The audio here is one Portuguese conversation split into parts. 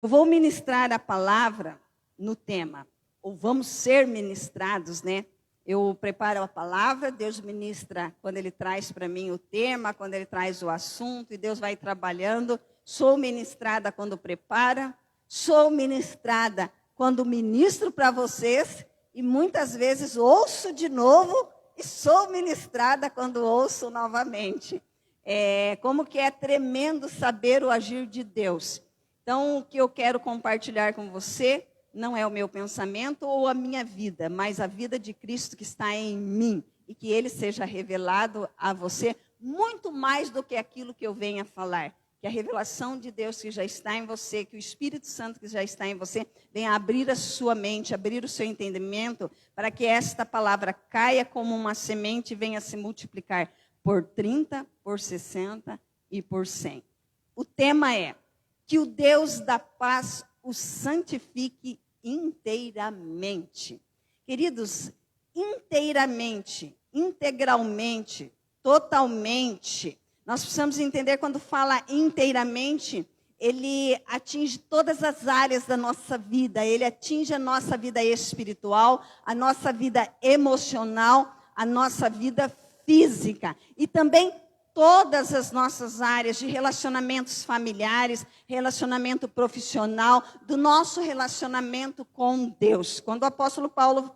Eu vou ministrar a palavra no tema, ou vamos ser ministrados, né? Eu preparo a palavra, Deus ministra quando Ele traz para mim o tema, quando Ele traz o assunto, e Deus vai trabalhando. Sou ministrada quando prepara, sou ministrada quando ministro para vocês, e muitas vezes ouço de novo, e sou ministrada quando ouço novamente. Como que é tremendo saber o agir de Deus. Então, o que eu quero compartilhar com você não é o meu pensamento ou a minha vida, mas a vida de Cristo que está em mim. E que Ele seja revelado a você muito mais do que aquilo que eu venha falar. Que a revelação de Deus que já está em você, que o Espírito Santo que já está em você, venha abrir a sua mente, abrir o seu entendimento, para que esta palavra caia como uma semente e venha se multiplicar por 30, por 60 e por 100. O tema é que o Deus da paz o santifique inteiramente. Queridos, inteiramente, integralmente, totalmente. Nós precisamos entender quando fala inteiramente, ele atinge todas as áreas da nossa vida. Ele atinge a nossa vida espiritual, a nossa vida emocional, a nossa vida física. E também todas as nossas áreas de relacionamentos familiares, relacionamento profissional, do nosso relacionamento com Deus. Quando o apóstolo Paulo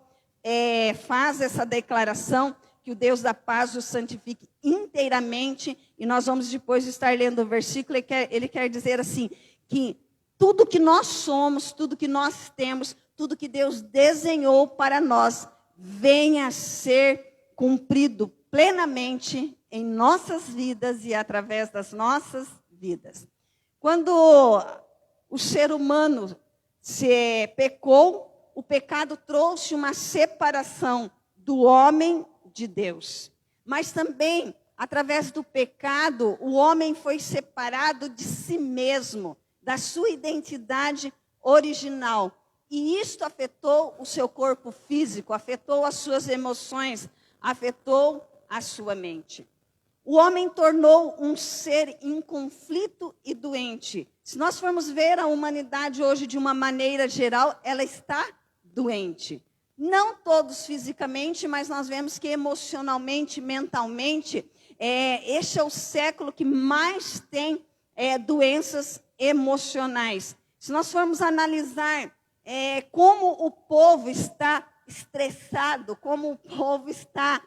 faz essa declaração, que o Deus da paz o santifique inteiramente, e nós vamos depois estar lendo o versículo, ele quer dizer assim, que tudo que nós somos, tudo que nós temos, tudo que Deus desenhou para nós, venha a ser cumprido plenamente em nossas vidas e através das nossas vidas. Quando o ser humano se pecou, o pecado trouxe uma separação do homem de Deus. Mas também, através do pecado, o homem foi separado de si mesmo, da sua identidade original. E isto afetou o seu corpo físico, afetou as suas emoções, afetou a sua mente. O homem tornou um ser em conflito e doente. Se nós formos ver a humanidade hoje de uma maneira geral, ela está doente. Não todos fisicamente, mas nós vemos que emocionalmente, mentalmente, este é o século que mais tem doenças emocionais. Se nós formos analisar como o povo está estressado, como o povo está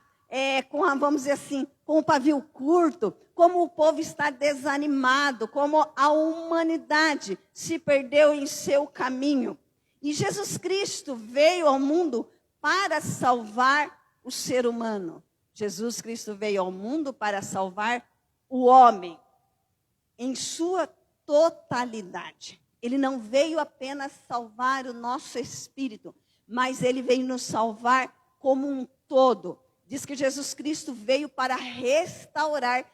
vamos dizer assim, com o pavio curto, como o povo está desanimado, como a humanidade se perdeu em seu caminho. E Jesus Cristo veio ao mundo para salvar o ser humano. Jesus Cristo veio ao mundo para salvar o homem em sua totalidade. Ele não veio apenas salvar o nosso espírito, mas ele veio nos salvar como um todo. Diz que Jesus Cristo veio para restaurar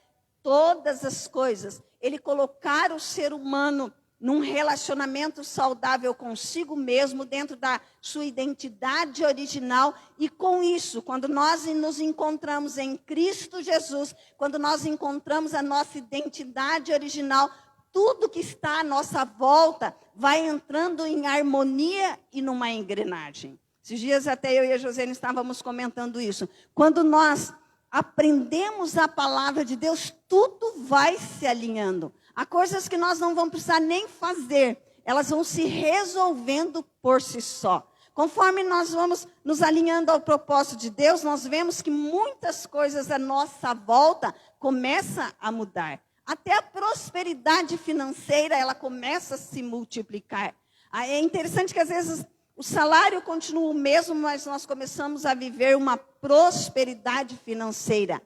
todas as coisas. Ele colocar o ser humano num relacionamento saudável consigo mesmo, dentro da sua identidade original. E com isso, quando nós nos encontramos em Cristo Jesus, quando nós encontramos a nossa identidade original, tudo que está à nossa volta vai entrando em harmonia e numa engrenagem. Esses dias até eu e a Josiane estávamos comentando isso. Quando nós aprendemos a palavra de Deus, tudo vai se alinhando. Há coisas que nós não vamos precisar nem fazer. Elas vão se resolvendo por si só. Conforme nós vamos nos alinhando ao propósito de Deus, nós vemos que muitas coisas à nossa volta começam a mudar. Até a prosperidade financeira, ela começa a se multiplicar. É interessante que às vezes o salário continua o mesmo, mas nós começamos a viver uma prosperidade financeira.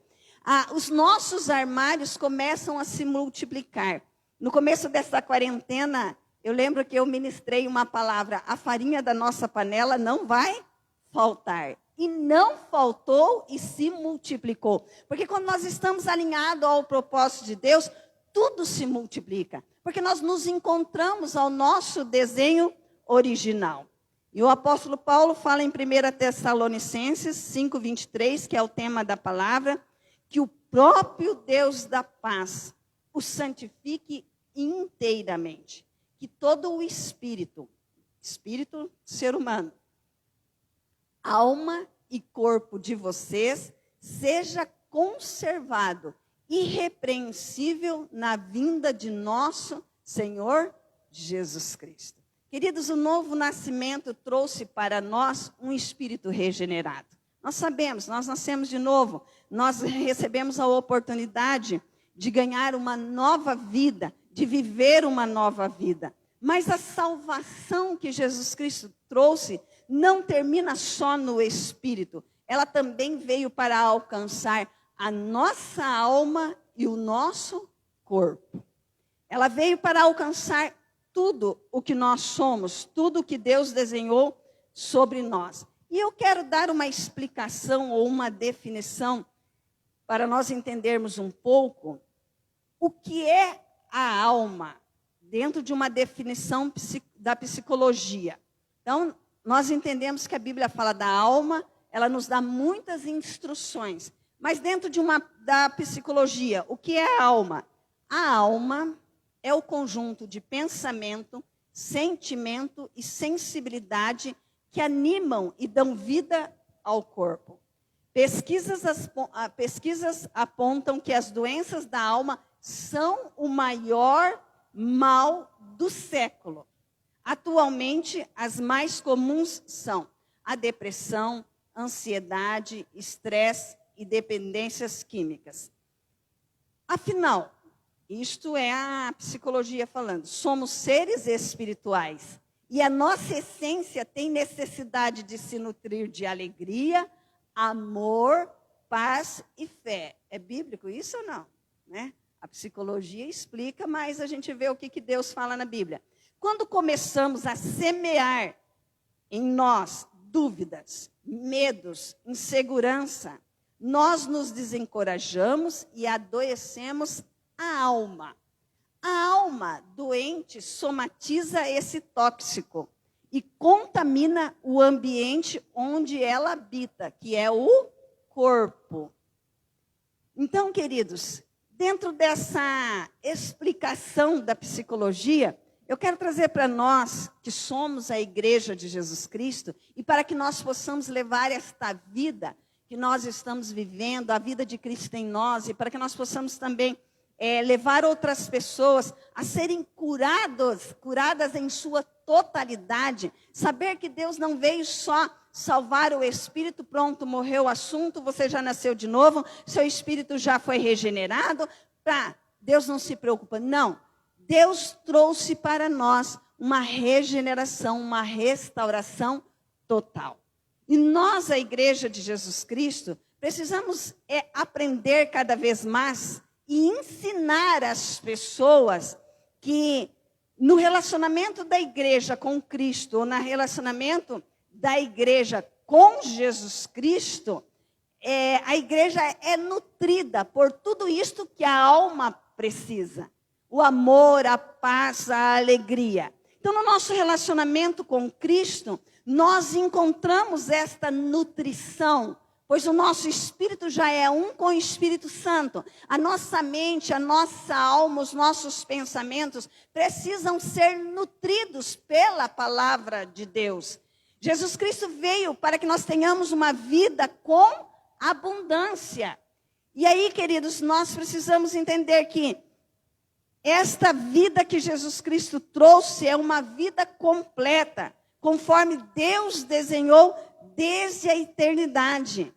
Os nossos armários começam a se multiplicar. No começo dessa quarentena, eu lembro que eu ministrei uma palavra: a farinha da nossa panela não vai faltar. E não faltou e se multiplicou. Porque quando nós estamos alinhados ao propósito de Deus, tudo se multiplica. Porque nós nos encontramos ao nosso desenho original. E o apóstolo Paulo fala em 1 Tessalonicenses 5:23, que é o tema da palavra, que o próprio Deus da paz o santifique inteiramente. que todo o espírito, ser humano, alma e corpo de vocês seja conservado irrepreensível na vinda de nosso Senhor Jesus Cristo. Queridos, o novo nascimento trouxe para nós um espírito regenerado. Nós sabemos, nós nascemos de novo, nós recebemos a oportunidade de ganhar uma nova vida, de viver uma nova vida. Mas a salvação que Jesus Cristo trouxe não termina só no espírito. Ela também veio para alcançar a nossa alma e o nosso corpo. Ela veio para alcançar tudo o que nós somos, tudo o que Deus desenhou sobre nós. E eu quero dar uma explicação ou uma definição para nós entendermos um pouco o que é a alma, dentro de uma definição da psicologia. Então, nós entendemos que a Bíblia fala da alma, ela nos dá muitas instruções. Mas dentro da psicologia, o que é a alma? A alma é o conjunto de pensamento, sentimento e sensibilidade que animam e dão vida ao corpo. Pesquisas apontam que as doenças da alma são o maior mal do século. Atualmente, as mais comuns são a depressão, ansiedade, estresse e dependências químicas. Afinal, isto é a psicologia falando, somos seres espirituais e a nossa essência tem necessidade de se nutrir de alegria, amor, paz e fé. É bíblico isso ou não? Né? A psicologia explica, mas a gente vê o que Deus fala na Bíblia. Quando começamos a semear em nós dúvidas, medos, insegurança, nós nos desencorajamos e adoecemos a alma. A alma doente somatiza esse tóxico e contamina o ambiente onde ela habita, que é o corpo. Então, queridos, dentro dessa explicação da psicologia, eu quero trazer para nós, que somos a igreja de Jesus Cristo, e para que nós possamos levar esta vida que nós estamos vivendo, a vida de Cristo em nós, e para que nós possamos também levar outras pessoas a serem curadas em sua totalidade. Saber que Deus não veio só salvar o espírito, pronto, morreu o assunto, você já nasceu de novo, seu espírito já foi regenerado, Deus não se preocupa. Não, Deus trouxe para nós uma regeneração, uma restauração total. E nós, a igreja de Jesus Cristo, precisamos aprender cada vez mais e ensinar as pessoas que no relacionamento da igreja com Cristo, ou no relacionamento da igreja com Jesus Cristo, a igreja é nutrida por tudo isto que a alma precisa. O amor, a paz, a alegria. Então, no nosso relacionamento com Cristo, nós encontramos esta nutrição, pois o nosso espírito já é um com o Espírito Santo. A nossa mente, a nossa alma, os nossos pensamentos precisam ser nutridos pela palavra de Deus. Jesus Cristo veio para que nós tenhamos uma vida com abundância. E aí, queridos, nós precisamos entender que esta vida que Jesus Cristo trouxe é uma vida completa, conforme Deus desenhou desde a eternidade.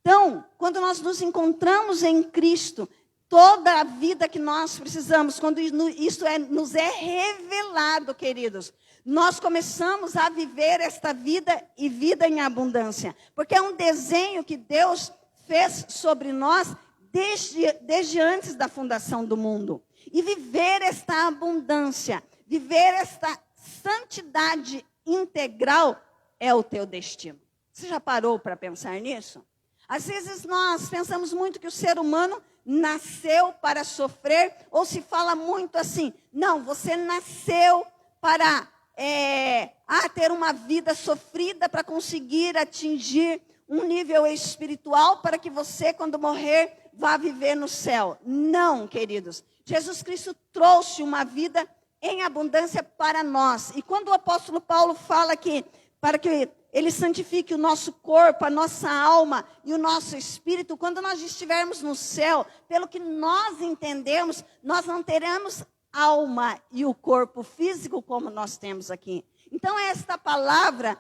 Então, quando nós nos encontramos em Cristo, toda a vida que nós precisamos, quando isso nos é revelado, queridos, nós começamos a viver esta vida e vida em abundância. Porque é um desenho que Deus fez sobre nós desde antes da fundação do mundo. E viver esta abundância, viver esta santidade integral é o teu destino. Você já parou para pensar nisso? Às vezes nós pensamos muito que o ser humano nasceu para sofrer, ou se fala muito assim, não, você nasceu para ter uma vida sofrida para conseguir atingir um nível espiritual para que você, quando morrer, vá viver no céu. Não, queridos. Jesus Cristo trouxe uma vida em abundância para nós. E quando o apóstolo Paulo fala que para que ele santifique o nosso corpo, a nossa alma e o nosso espírito, quando nós estivermos no céu, pelo que nós entendemos, nós não teremos alma e o corpo físico como nós temos aqui. Então esta palavra,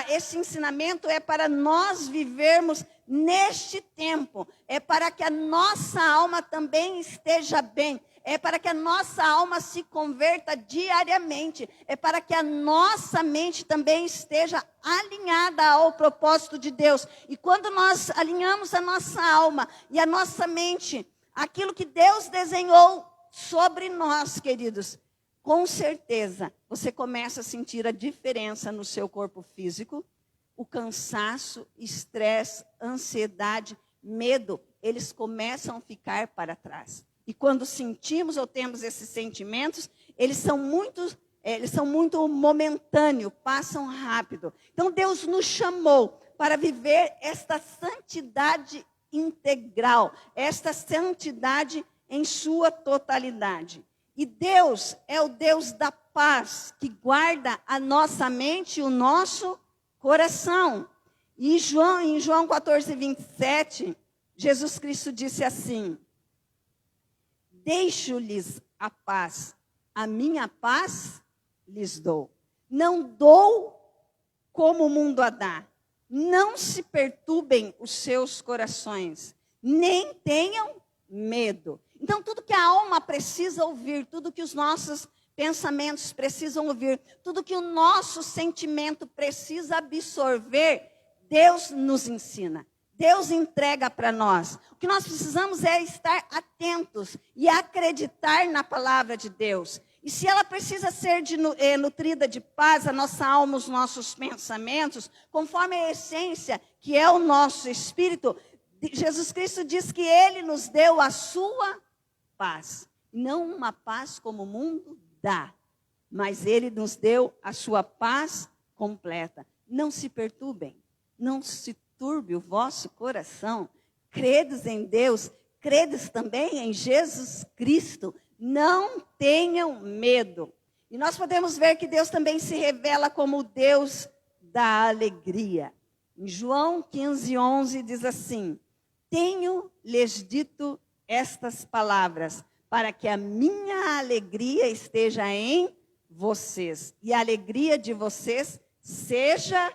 este ensinamento é para nós vivermos neste tempo, é para que a nossa alma também esteja bem, é para que a nossa alma se converta diariamente, é para que a nossa mente também esteja alinhada ao propósito de Deus. E quando nós alinhamos a nossa alma e a nossa mente, aquilo que Deus desenhou sobre nós, queridos, com certeza você começa a sentir a diferença no seu corpo físico, o cansaço, estresse, ansiedade, medo, eles começam a ficar para trás. E quando sentimos ou temos esses sentimentos, eles são muito momentâneos, passam rápido. Então Deus nos chamou para viver esta santidade integral, esta santidade em sua totalidade. E Deus é o Deus da paz, que guarda a nossa mente e o nosso coração. E em João 14, 27, Jesus Cristo disse assim: deixo-lhes a paz, a minha paz lhes dou. Não dou como o mundo a dá. Não se perturbem os seus corações, nem tenham medo. Então, tudo que a alma precisa ouvir, tudo que os nossos pensamentos precisam ouvir, tudo que o nosso sentimento precisa absorver, Deus nos ensina. Deus entrega para nós. O que nós precisamos é estar atentos e acreditar na palavra de Deus. E se ela precisa ser nutrida de paz, a nossa alma, os nossos pensamentos, conforme a essência que é o nosso espírito, Jesus Cristo diz que Ele nos deu a sua paz. Não uma paz como o mundo dá, mas Ele nos deu a sua paz completa. Não se perturbem, não se turbe o vosso coração. Credes em Deus, credes também em Jesus Cristo. Não tenham medo. E nós podemos ver que Deus também se revela como o Deus da alegria. Em João 15, 11 diz assim: tenho-lhes dito estas palavras, para que a minha alegria esteja em vocês, e a alegria de vocês seja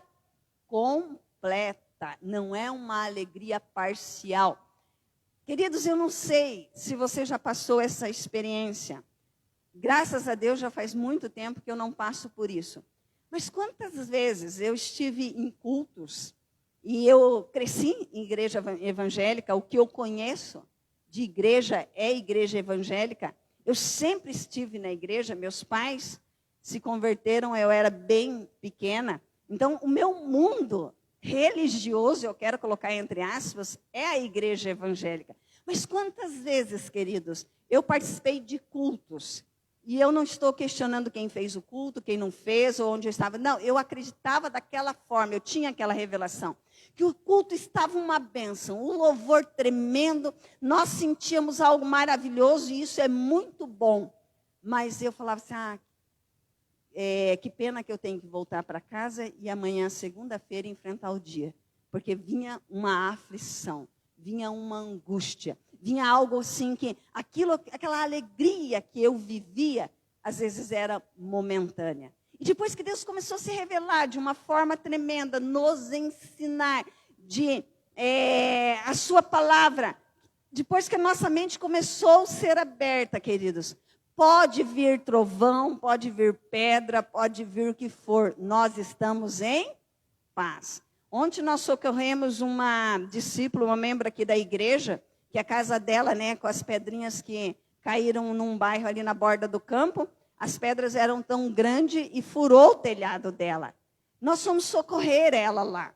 completa. Não é uma alegria parcial. Queridos, eu não sei se você já passou essa experiência. Graças a Deus já faz muito tempo que eu não passo por isso. Mas quantas vezes eu estive em cultos, e eu cresci em igreja evangélica, o que eu conheço de igreja é igreja evangélica. Eu sempre estive na igreja, meus pais se converteram, eu era bem pequena. Então, o meu mundo religioso, eu quero colocar entre aspas, é a igreja evangélica. Mas quantas vezes, queridos, eu participei de cultos, e eu não estou questionando quem fez o culto, quem não fez, ou onde eu estava. Não, eu acreditava daquela forma, eu tinha aquela revelação. Que o culto estava uma bênção, um louvor tremendo, nós sentíamos algo maravilhoso, e isso é muito bom. Mas eu falava assim, que pena que eu tenho que voltar para casa e amanhã, segunda-feira, enfrentar o dia. Porque vinha uma aflição, vinha uma angústia, vinha algo assim que aquela alegria que eu vivia, às vezes era momentânea. E depois que Deus começou a se revelar de uma forma tremenda, nos ensinar a sua palavra, depois que a nossa mente começou a ser aberta, queridos, pode vir trovão, pode vir pedra, pode vir o que for. Nós estamos em paz. Ontem nós socorremos uma discípula, uma membro aqui da igreja, que a casa dela, com as pedrinhas que caíram num bairro ali na borda do campo, as pedras eram tão grandes e furou o telhado dela. Nós fomos socorrer ela lá.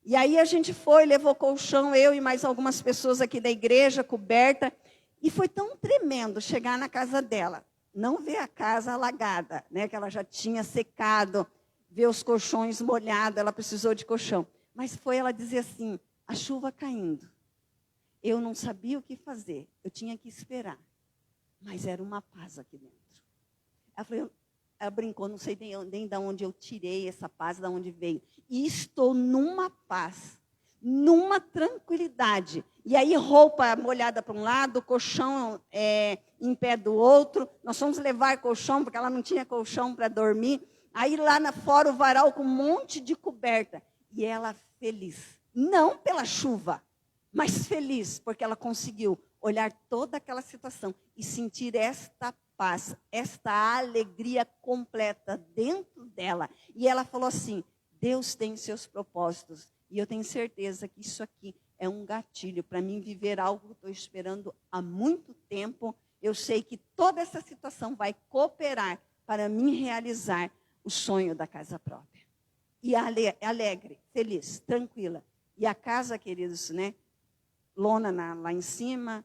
E aí a gente foi, levou colchão, eu e mais algumas pessoas aqui da igreja, coberta. E foi tão tremendo chegar na casa dela, não ver a casa alagada, que ela já tinha secado, ver os colchões molhados, ela precisou de colchão. Mas foi ela dizer assim, a chuva caindo. Eu não sabia o que fazer, eu tinha que esperar. Mas era uma paz aqui dentro. Ela brincou, não sei nem de onde eu tirei essa paz, de onde veio. E estou numa paz, numa tranquilidade. E aí roupa molhada para um lado, colchão em pé do outro. Nós fomos levar colchão, porque ela não tinha colchão para dormir. Aí lá fora o varal com um monte de coberta. E ela feliz. Não pela chuva, mas feliz, porque ela conseguiu olhar toda aquela situação e sentir esta paz, esta alegria completa dentro dela. E ela falou assim, Deus tem seus propósitos. E eu tenho certeza que isso aqui é um gatilho para mim viver algo que estou esperando há muito tempo. Eu sei que toda essa situação vai cooperar para mim realizar o sonho da casa própria. E alegre, feliz, tranquila. E a casa, queridos, né? Lona lá em cima,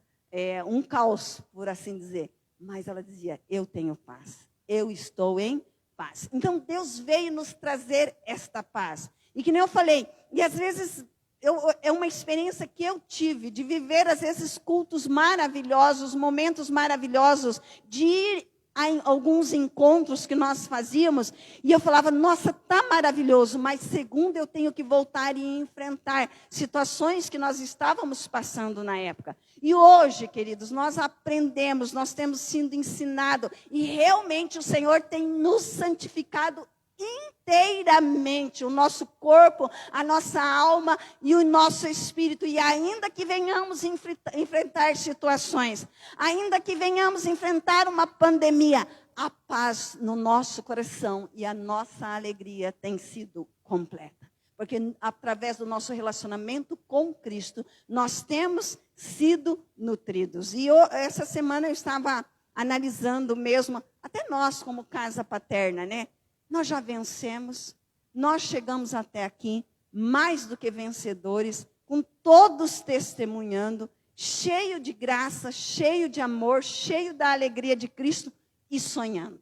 um caos, por assim dizer. Mas ela dizia, eu tenho paz, eu estou em paz. Então Deus veio nos trazer esta paz. E que nem eu falei, e às vezes é uma experiência que eu tive de viver, às vezes, cultos maravilhosos, momentos maravilhosos, de ir a alguns encontros que nós fazíamos, e eu falava, nossa, tá maravilhoso, mas segundo eu tenho que voltar e enfrentar situações que nós estávamos passando na época. E hoje, queridos, nós aprendemos, nós temos sido ensinados, e realmente o Senhor tem nos santificado inteiramente, o nosso corpo, a nossa alma e o nosso espírito. E ainda que venhamos enfrentar situações, ainda que venhamos enfrentar uma pandemia, a paz no nosso coração e a nossa alegria tem sido completa. Porque através do nosso relacionamento com Cristo, nós temos sido nutridos. E essa semana eu estava analisando mesmo, até nós como casa paterna, né? Nós já vencemos, nós chegamos até aqui, mais do que vencedores, com todos testemunhando, cheio de graça, cheio de amor, cheio da alegria de Cristo e sonhando.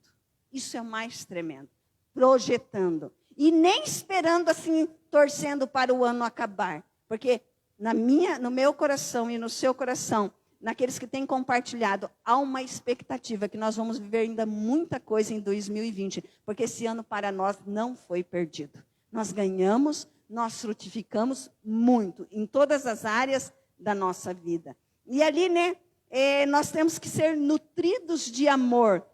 Isso é o mais tremendo. Projetando. E nem esperando assim, torcendo para o ano acabar. Porque no meu coração e no seu coração, naqueles que têm compartilhado, há uma expectativa que nós vamos viver ainda muita coisa em 2020, porque esse ano para nós não foi perdido. Nós ganhamos, nós frutificamos muito, em todas as áreas da nossa vida. E ali, né, nós temos que ser nutridos de amor.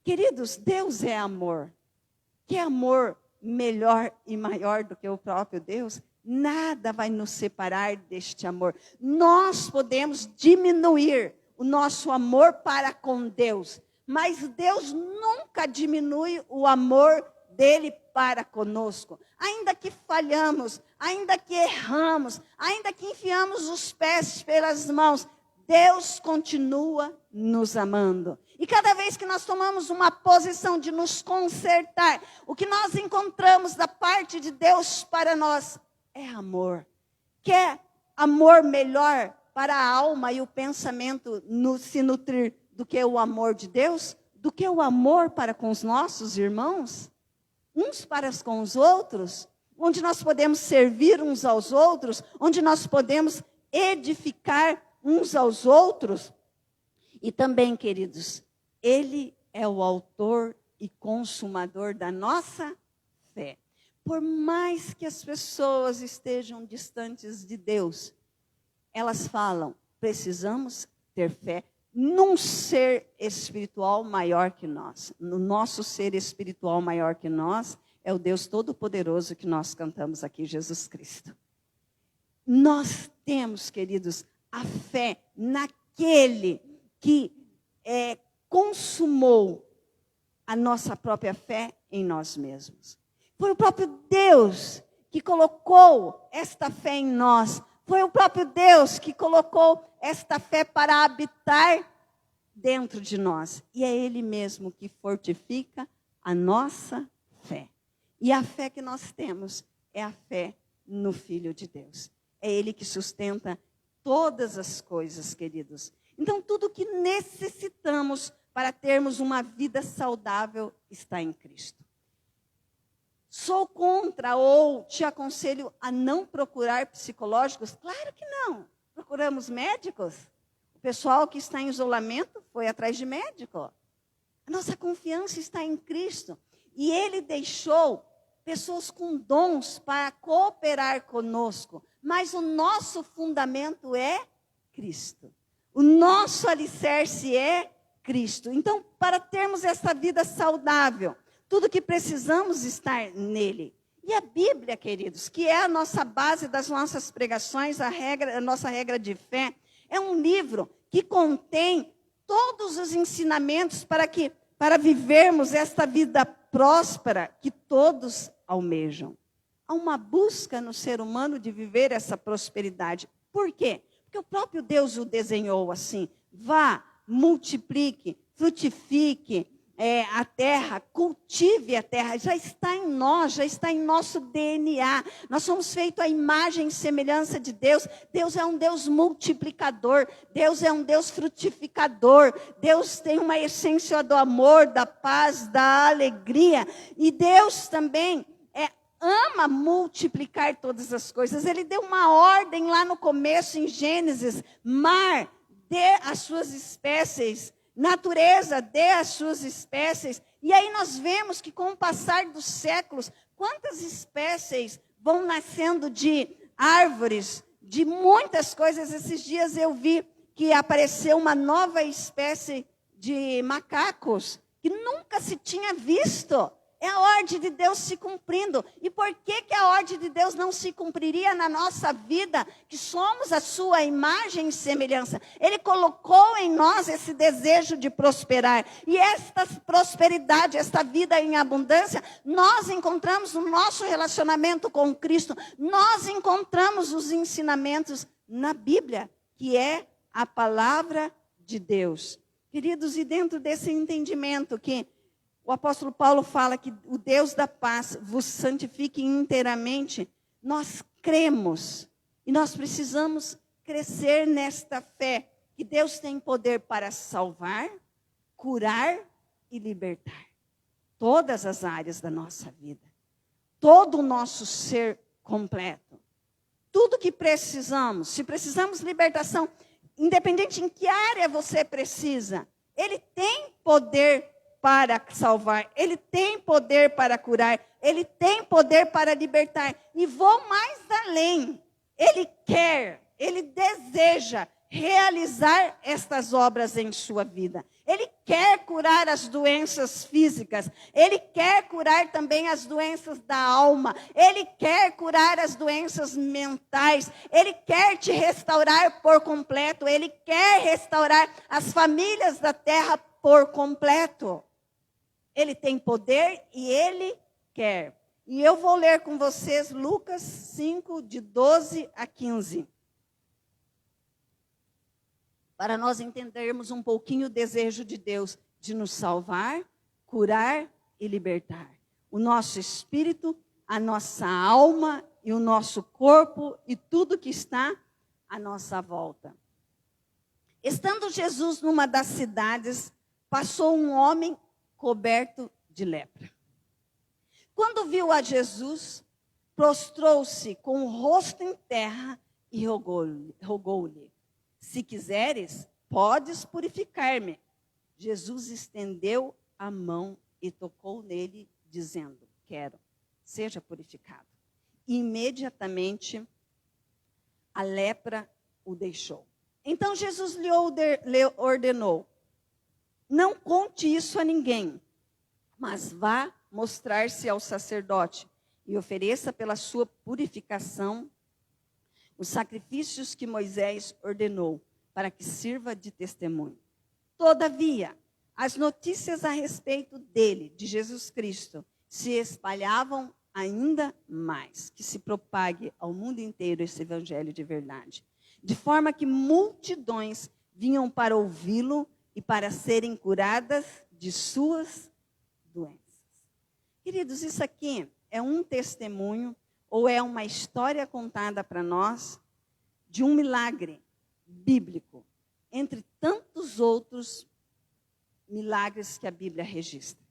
Queridos, Deus é amor. Que amor melhor e maior do que o próprio Deus? Nada vai nos separar deste amor. Nós podemos diminuir o nosso amor para com Deus, mas Deus nunca diminui o amor dele para conosco. Ainda que falhamos, ainda que erramos, ainda que enfiamos os pés pelas mãos, Deus continua nos amando. E cada vez que nós tomamos uma posição de nos consertar, o que nós encontramos da parte de Deus para nós é amor. Quer amor melhor para a alma e o pensamento se nutrir do que o amor de Deus? Do que o amor para com os nossos irmãos? Uns para com os outros? Onde nós podemos servir uns aos outros? Onde nós podemos edificar uns aos outros? E também, queridos, Ele é o autor e consumador da nossa fé. Por mais que as pessoas estejam distantes de Deus, elas falam, precisamos ter fé num ser espiritual maior que nós. No nosso ser espiritual maior que nós, é o Deus Todo-Poderoso que nós cantamos aqui, Jesus Cristo. Nós temos, queridos, a fé naquele que consumou a nossa própria fé em nós mesmos. Foi o próprio Deus que colocou esta fé em nós. Foi o próprio Deus que colocou esta fé para habitar dentro de nós. E é Ele mesmo que fortifica a nossa fé. E a fé que nós temos é a fé no Filho de Deus. É Ele que sustenta todas as coisas, queridos. Então, tudo que necessitamos para termos uma vida saudável está em Cristo. Sou contra ou te aconselho a não procurar psicológicos? Claro que não. Procuramos médicos. O pessoal que está em isolamento foi atrás de médico. A nossa confiança está em Cristo. E Ele deixou pessoas com dons para cooperar conosco. Mas o nosso fundamento é Cristo. O nosso alicerce é Cristo. Então, para termos essa vida saudável, tudo que precisamos estar nele. E a Bíblia, queridos, que é a nossa base das nossas pregações, a nossa regra de fé, é um livro que contém todos os ensinamentos para vivermos esta vida próspera que todos almejam. Há uma busca no ser humano de viver essa prosperidade. Por quê? Porque o próprio Deus o desenhou assim. Vá, multiplique, frutifique a terra, cultive a terra. Já está em nós, já está em nosso DNA. Nós somos feitos à imagem e semelhança de Deus. Deus é um Deus multiplicador. Deus é um Deus frutificador. Deus tem uma essência do amor, da paz, da alegria. E Deus também ama multiplicar todas as coisas. Ele deu uma ordem lá no começo, em Gênesis: mar, dê as suas espécies, natureza, dê as suas espécies. E aí nós vemos que com o passar dos séculos, quantas espécies vão nascendo de árvores, de muitas coisas. Esses dias eu vi que apareceu uma nova espécie de macacos, que nunca se tinha visto. É a ordem de Deus se cumprindo. E por que a ordem de Deus não se cumpriria na nossa vida, que somos a sua imagem e semelhança? Ele colocou em nós esse desejo de prosperar. E esta prosperidade, esta vida em abundância, nós encontramos no nosso relacionamento com Cristo. Nós encontramos os ensinamentos na Bíblia, que é a palavra de Deus. Queridos, e dentro desse entendimento que o apóstolo Paulo fala que o Deus da paz vos santifique inteiramente, nós cremos e nós precisamos crescer nesta fé, que Deus tem poder para salvar, curar e libertar todas as áreas da nossa vida, todo o nosso ser completo, tudo que precisamos. Se precisamos de libertação, independente em que área você precisa, Ele tem poder para salvar, Ele tem poder para curar, Ele tem poder para libertar. E vou mais além, Ele quer, Ele deseja realizar estas obras em sua vida. Ele quer curar as doenças físicas, Ele quer curar também as doenças da alma, Ele quer curar as doenças mentais, Ele quer te restaurar por completo, Ele quer restaurar as famílias da terra por completo. Ele tem poder e Ele quer. E eu vou ler com vocês Lucas 5, de 12 a 15. Para nós entendermos um pouquinho o desejo de Deus de nos salvar, curar e libertar. O nosso espírito, a nossa alma e o nosso corpo e tudo que está à nossa volta. Estando Jesus numa das cidades, passou um homem coberto de lepra. Quando viu a Jesus, prostrou-se com o rosto em terra e rogou-lhe: se quiseres, podes purificar-me. Jesus estendeu a mão e tocou nele, dizendo: quero, seja purificado. E imediatamente a lepra o deixou. Então Jesus lhe ordenou: não conte isso a ninguém, mas vá mostrar-se ao sacerdote e ofereça pela sua purificação os sacrifícios que Moisés ordenou, para que sirva de testemunho. Todavia, as notícias a respeito dele, de Jesus Cristo, se espalhavam ainda mais, que se propague ao mundo inteiro esse evangelho de verdade. De forma que multidões vinham para ouvi-lo e para serem curadas de suas doenças. Queridos, isso aqui é um testemunho ou é uma história contada para nós de um milagre bíblico, entre tantos outros milagres que a Bíblia registra.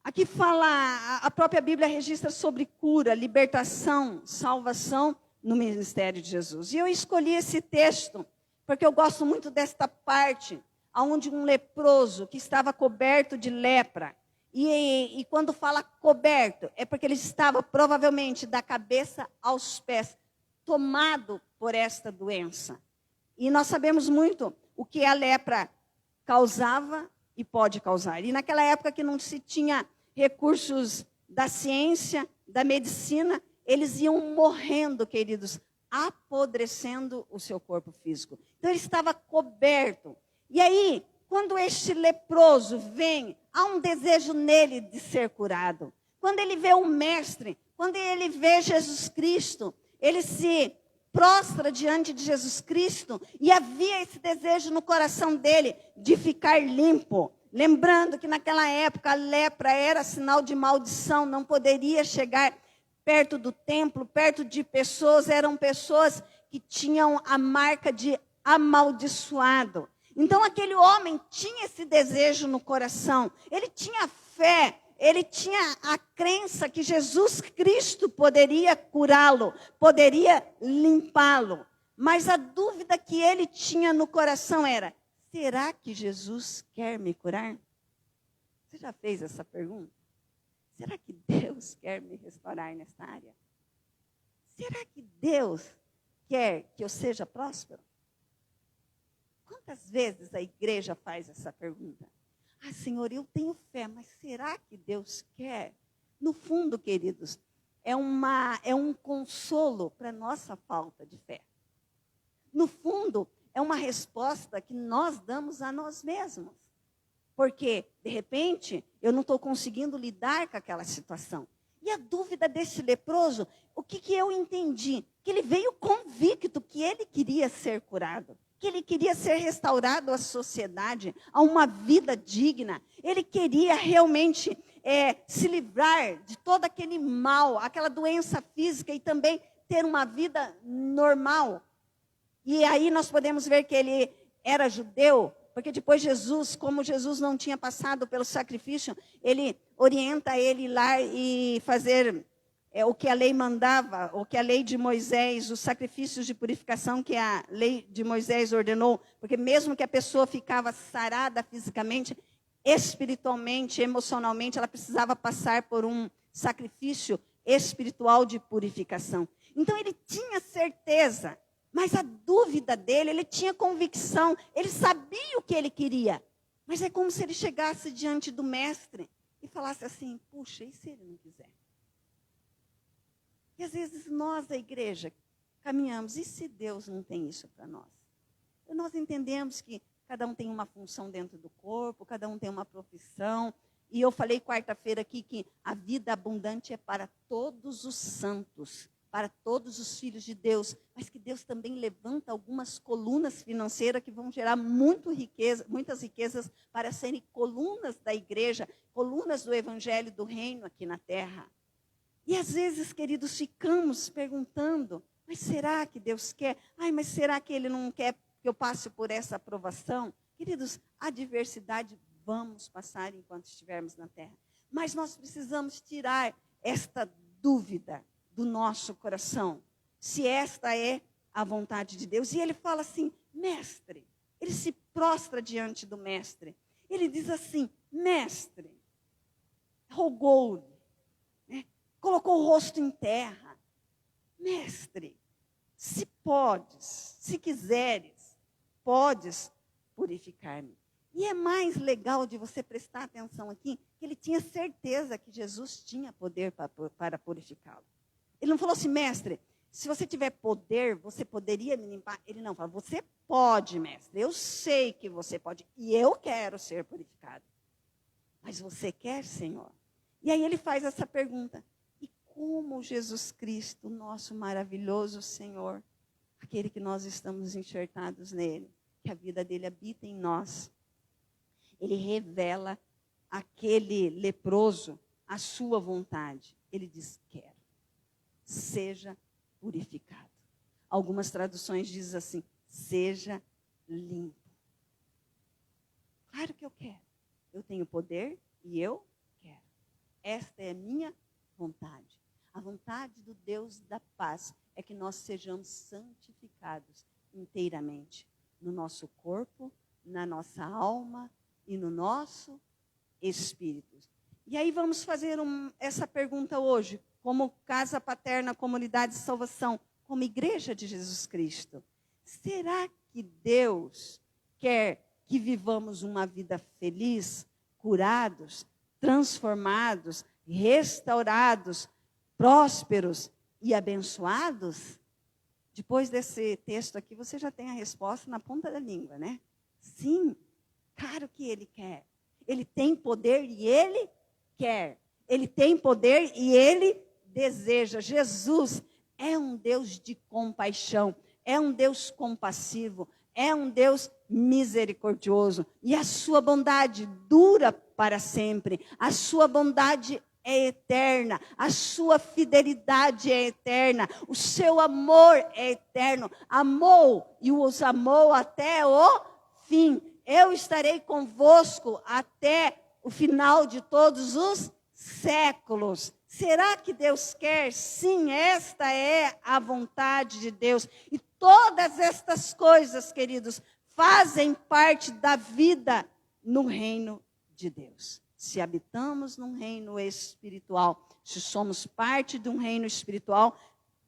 Aqui fala, a própria Bíblia registra sobre cura, libertação, salvação no ministério de Jesus. E eu escolhi esse texto porque eu gosto muito desta parte, onde um leproso que estava coberto de lepra, e quando fala coberto, é porque ele estava provavelmente da cabeça aos pés, tomado por esta doença. E nós sabemos muito o que a lepra causava e pode causar. E naquela época que não se tinha recursos da ciência, da medicina, eles iam morrendo, queridos, apodrecendo o seu corpo físico. Então ele estava coberto. E aí, quando este leproso vem, há um desejo nele de ser curado. Quando ele vê o mestre, quando ele vê Jesus Cristo, ele se prostra diante de Jesus Cristo e havia esse desejo no coração dele de ficar limpo. Lembrando que naquela época a lepra era sinal de maldição, não poderia chegar perto do templo, perto de pessoas, eram pessoas que tinham a marca de amaldiçoado. Então aquele homem tinha esse desejo no coração, ele tinha fé, ele tinha a crença que Jesus Cristo poderia curá-lo, poderia limpá-lo. Mas a dúvida que ele tinha no coração era: será que Jesus quer me curar? Você já fez essa pergunta? Será que Deus quer me restaurar nesta área? Será que Deus quer que eu seja próspero? Quantas vezes a igreja faz essa pergunta? Ah, Senhor, eu tenho fé, mas será que Deus quer? No fundo, queridos, é um consolo para a nossa falta de fé. No fundo, é uma resposta que nós damos a nós mesmos. Porque, de repente, eu não estou conseguindo lidar com aquela situação. E a dúvida desse leproso, o que eu entendi? Que ele veio convicto que ele queria ser curado. Que ele queria ser restaurado à sociedade, a uma vida digna. Ele queria realmente se livrar de todo aquele mal, aquela doença física e também ter uma vida normal. E aí nós podemos ver que ele era judeu, porque depois Jesus, como Jesus não tinha passado pelo sacrifício, ele orienta ele ir lá e fazer o que a lei mandava, o que a lei de Moisés, os sacrifícios de purificação que a lei de Moisés ordenou, porque mesmo que a pessoa ficava sarada fisicamente, espiritualmente, emocionalmente, ela precisava passar por um sacrifício espiritual de purificação. Então ele tinha certeza, mas a dúvida dele, ele tinha convicção, ele sabia o que ele queria, mas é como se ele chegasse diante do mestre e falasse assim: puxa, e se ele não quiser? E às vezes nós, a igreja, caminhamos, e se Deus não tem isso para nós? E nós entendemos que cada um tem uma função dentro do corpo, cada um tem uma profissão. E eu falei quarta-feira aqui que a vida abundante é para todos os santos, para todos os filhos de Deus, mas que Deus também levanta algumas colunas financeiras que vão gerar muitas riquezas para serem colunas da igreja, colunas do evangelho do reino aqui na terra. E às vezes, queridos, ficamos perguntando: mas será que Deus quer? Ai, mas será que Ele não quer que eu passe por essa aprovação? Queridos, a adversidade vamos passar enquanto estivermos na terra. Mas nós precisamos tirar esta dúvida do nosso coração, se esta é a vontade de Deus. E ele fala assim: mestre, ele se prostra diante do mestre. Ele diz assim: mestre, rogou-lhe, né? Colocou o rosto em terra. Mestre, se podes, se quiseres, podes purificar-me. E é mais legal de você prestar atenção aqui, que ele tinha certeza que Jesus tinha poder para purificá-lo. Ele não falou assim: mestre, se você tiver poder, você poderia me limpar? Ele não falou: você pode, mestre, eu sei que você pode, e eu quero ser purificado. Mas você quer, Senhor? E aí ele faz essa pergunta: e como Jesus Cristo, nosso maravilhoso Senhor, aquele que nós estamos enxertados nele, que a vida dele habita em nós, ele revela àquele leproso a sua vontade. Ele diz: quero, seja purificado. Algumas traduções dizem assim: seja limpo. Claro que eu quero. Eu tenho poder e eu quero. Esta é a minha vontade. A vontade do Deus da paz é que nós sejamos santificados inteiramente, no nosso corpo, na nossa alma e no nosso espírito. E aí vamos fazer essa pergunta hoje, como Casa Paterna, Comunidade de Salvação, como Igreja de Jesus Cristo. Será que Deus quer que vivamos uma vida feliz, curados, transformados, restaurados, prósperos e abençoados? Depois desse texto aqui, você já tem a resposta na ponta da língua, né? Sim, claro que Ele quer. Ele tem poder e Ele quer. Ele tem poder e Ele deseja. Jesus é um Deus de compaixão, é um Deus compassivo, é um Deus misericordioso. E a sua bondade dura para sempre. A sua bondade é eterna. A sua fidelidade é eterna. O seu amor é eterno. Amou e os amou até o fim. Eu estarei convosco até o final de todos os séculos. Será que Deus quer? Sim, esta é a vontade de Deus. E todas estas coisas, queridos, fazem parte da vida no reino de Deus. Se habitamos num reino espiritual, se somos parte de um reino espiritual,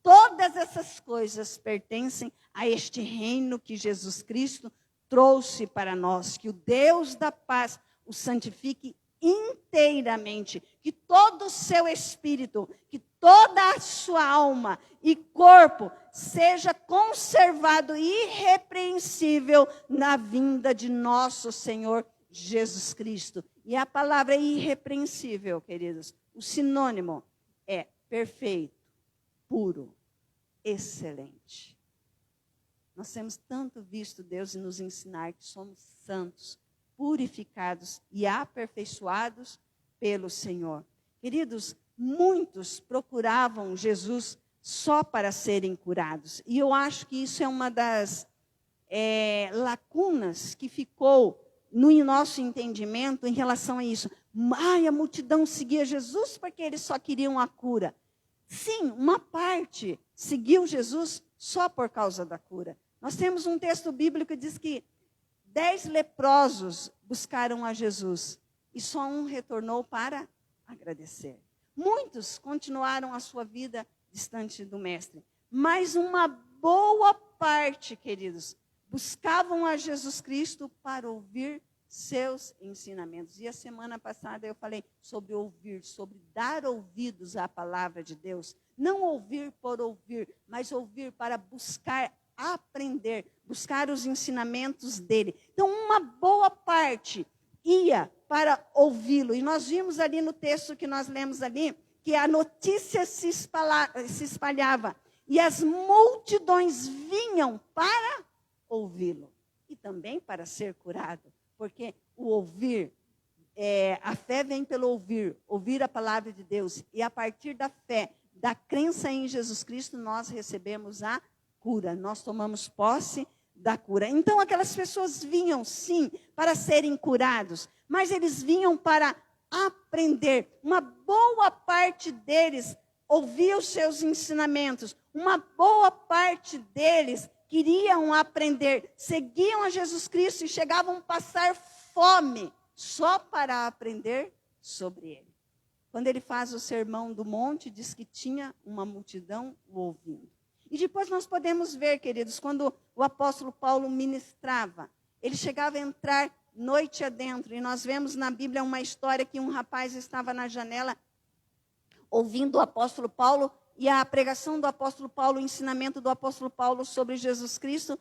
todas essas coisas pertencem a este reino que Jesus Cristo trouxe para nós. Que o Deus da paz o santifique inteiramente, que todo o seu espírito, que toda a sua alma e corpo seja conservado irrepreensível na vinda de nosso Senhor Jesus Cristo. E a palavra irrepreensível, queridos, o sinônimo é perfeito, puro, excelente. Nós temos tanto visto Deus nos ensinar que somos santos, purificados e aperfeiçoados pelo Senhor. Queridos, muitos procuravam Jesus só para serem curados. E eu acho que isso é uma das lacunas que ficou no nosso entendimento em relação a isso. A multidão seguia Jesus porque eles só queriam a cura. Sim, uma parte seguiu Jesus só por causa da cura. Nós temos um texto bíblico que diz que 10 leprosos buscaram a Jesus e só um retornou para agradecer. Muitos continuaram a sua vida distante do Mestre, mas uma boa parte, queridos, buscavam a Jesus Cristo para ouvir seus ensinamentos. E a semana passada eu falei sobre ouvir, sobre dar ouvidos à palavra de Deus. Não ouvir por ouvir, mas ouvir para buscar aprender, buscar os ensinamentos dele. Então, uma boa parte ia para ouvi-lo. E nós vimos ali no texto que nós lemos ali, que a notícia se espalhava. E as multidões vinham para ouvi-lo. E também para ser curado. Porque o ouvir, a fé vem pelo ouvir a palavra de Deus. E a partir da fé, da crença em Jesus Cristo, nós recebemos a cura. Nós tomamos posse da cura. Então, aquelas pessoas vinham, sim, para serem curados. Mas eles vinham para aprender. Uma boa parte deles ouvia os seus ensinamentos. Uma boa parte deles queriam aprender, seguiam a Jesus Cristo e chegavam a passar fome só para aprender sobre ele. Quando ele faz o sermão do monte, diz que tinha uma multidão o ouvindo. E depois nós podemos ver, queridos, quando o apóstolo Paulo ministrava, ele chegava a entrar noite adentro. E nós vemos na Bíblia uma história que um rapaz estava na janela ouvindo o apóstolo Paulo. E a pregação do apóstolo Paulo, o ensinamento do apóstolo Paulo sobre Jesus Cristo,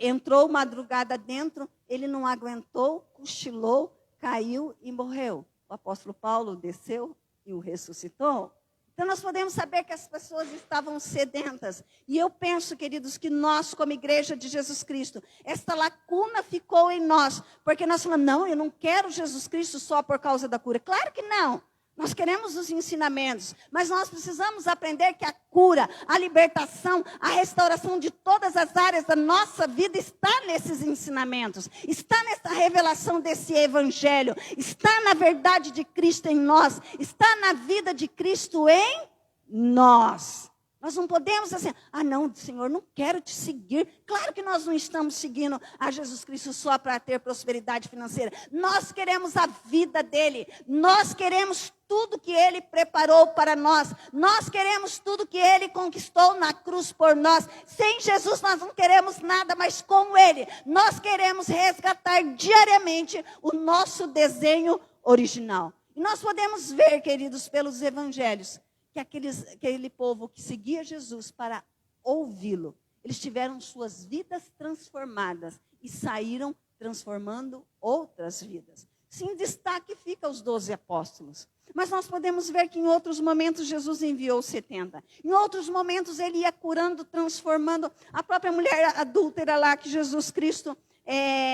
entrou madrugada dentro, ele não aguentou, cochilou, caiu e morreu. O apóstolo Paulo desceu e o ressuscitou. Então nós podemos saber que as pessoas estavam sedentas. E eu penso, queridos, que nós, como igreja de Jesus Cristo, esta lacuna ficou em nós. Porque nós falamos, não, eu não quero Jesus Cristo só por causa da cura. Claro que não. Nós queremos os ensinamentos, mas nós precisamos aprender que a cura, a libertação, a restauração de todas as áreas da nossa vida está nesses ensinamentos, está nessa revelação desse evangelho, está na verdade de Cristo em nós, está na vida de Cristo em nós. Nós não podemos assim, não, Senhor, não quero te seguir. Claro que nós não estamos seguindo a Jesus Cristo só para ter prosperidade financeira. Nós queremos a vida dele. Nós queremos tudo que ele preparou para nós. Nós queremos tudo que ele conquistou na cruz por nós. Sem Jesus nós não queremos nada, mas com ele nós queremos resgatar diariamente o nosso desenho original. E nós podemos ver, queridos, pelos evangelhos, que aquele povo que seguia Jesus para ouvi-lo, eles tiveram suas vidas transformadas e saíram transformando outras vidas. Sim, destaque fica os 12 apóstolos. Mas nós podemos ver que em outros momentos Jesus enviou 70. Em outros momentos ele ia curando, transformando. A própria mulher adúltera lá que Jesus Cristo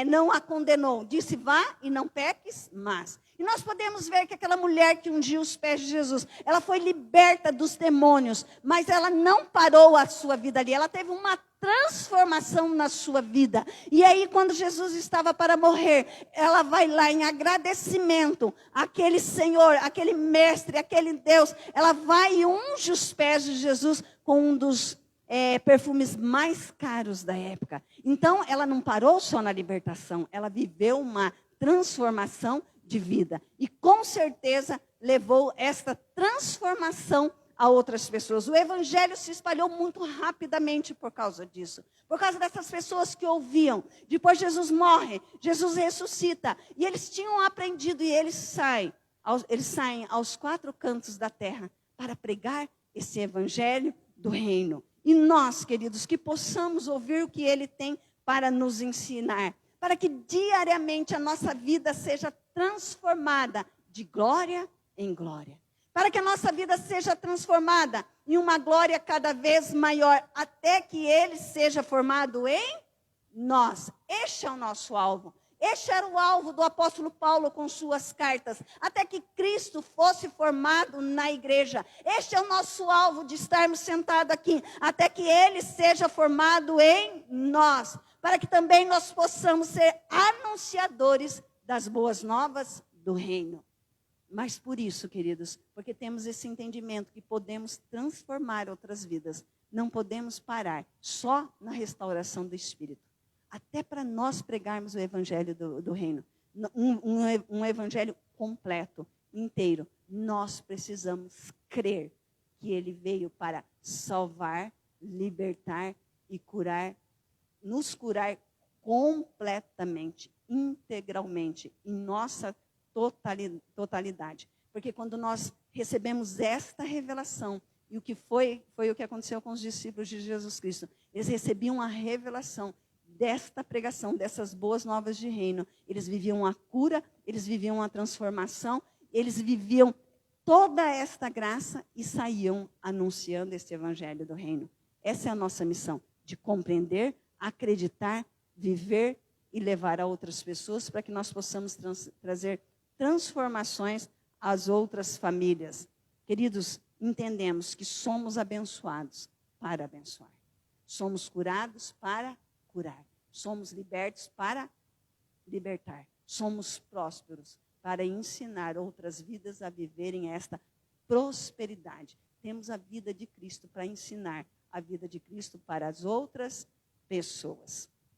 não a condenou. Disse, vá e não peques mais. E nós podemos ver que aquela mulher que ungiu os pés de Jesus, ela foi liberta dos demônios, mas ela não parou a sua vida ali, ela teve uma transformação na sua vida. E aí, quando Jesus estava para morrer, ela vai lá em agradecimento àquele Senhor, aquele mestre, aquele Deus, ela vai e unge os pés de Jesus com um dos perfumes mais caros da época. Então, ela não parou só na libertação, ela viveu uma transformação de vida. E com certeza levou esta transformação a outras pessoas. O evangelho se espalhou muito rapidamente por causa disso. Por causa dessas pessoas que ouviam. Depois Jesus morre, Jesus ressuscita. E eles tinham aprendido e eles saem aos 4 cantos da terra para pregar esse evangelho do reino. E nós, queridos, que possamos ouvir o que ele tem para nos ensinar. Para que diariamente a nossa vida seja transformada de glória em glória. Para que a nossa vida seja transformada em uma glória cada vez maior, até que ele seja formado em nós. Este é o nosso alvo. Este era o alvo do apóstolo Paulo com suas cartas, até que Cristo fosse formado na igreja. Este é o nosso alvo de estarmos sentados aqui, até que ele seja formado em nós. Para que também nós possamos ser anunciadores das boas novas do reino. Mas por isso, queridos, porque temos esse entendimento que podemos transformar outras vidas, não podemos parar só na restauração do Espírito. Até para nós pregarmos o evangelho do reino, um evangelho completo, inteiro, nós precisamos crer que ele veio para salvar, libertar e curar, nos curar completamente, integralmente, em nossa totalidade. Porque quando nós recebemos esta revelação, e o que foi o que aconteceu com os discípulos de Jesus Cristo, eles recebiam a revelação desta pregação, dessas boas novas de reino. Eles viviam a cura, eles viviam a transformação, eles viviam toda esta graça e saíam anunciando este evangelho do reino. Essa é a nossa missão, de compreender, acreditar, viver e levar a outras pessoas para que nós possamos trazer transformações às outras famílias. Queridos, entendemos que somos abençoados para abençoar. Somos curados para curar. Somos libertos para libertar. Somos prósperos para ensinar outras vidas a viverem esta prosperidade. Temos a vida de Cristo para ensinar a vida de Cristo para as outras pessoas.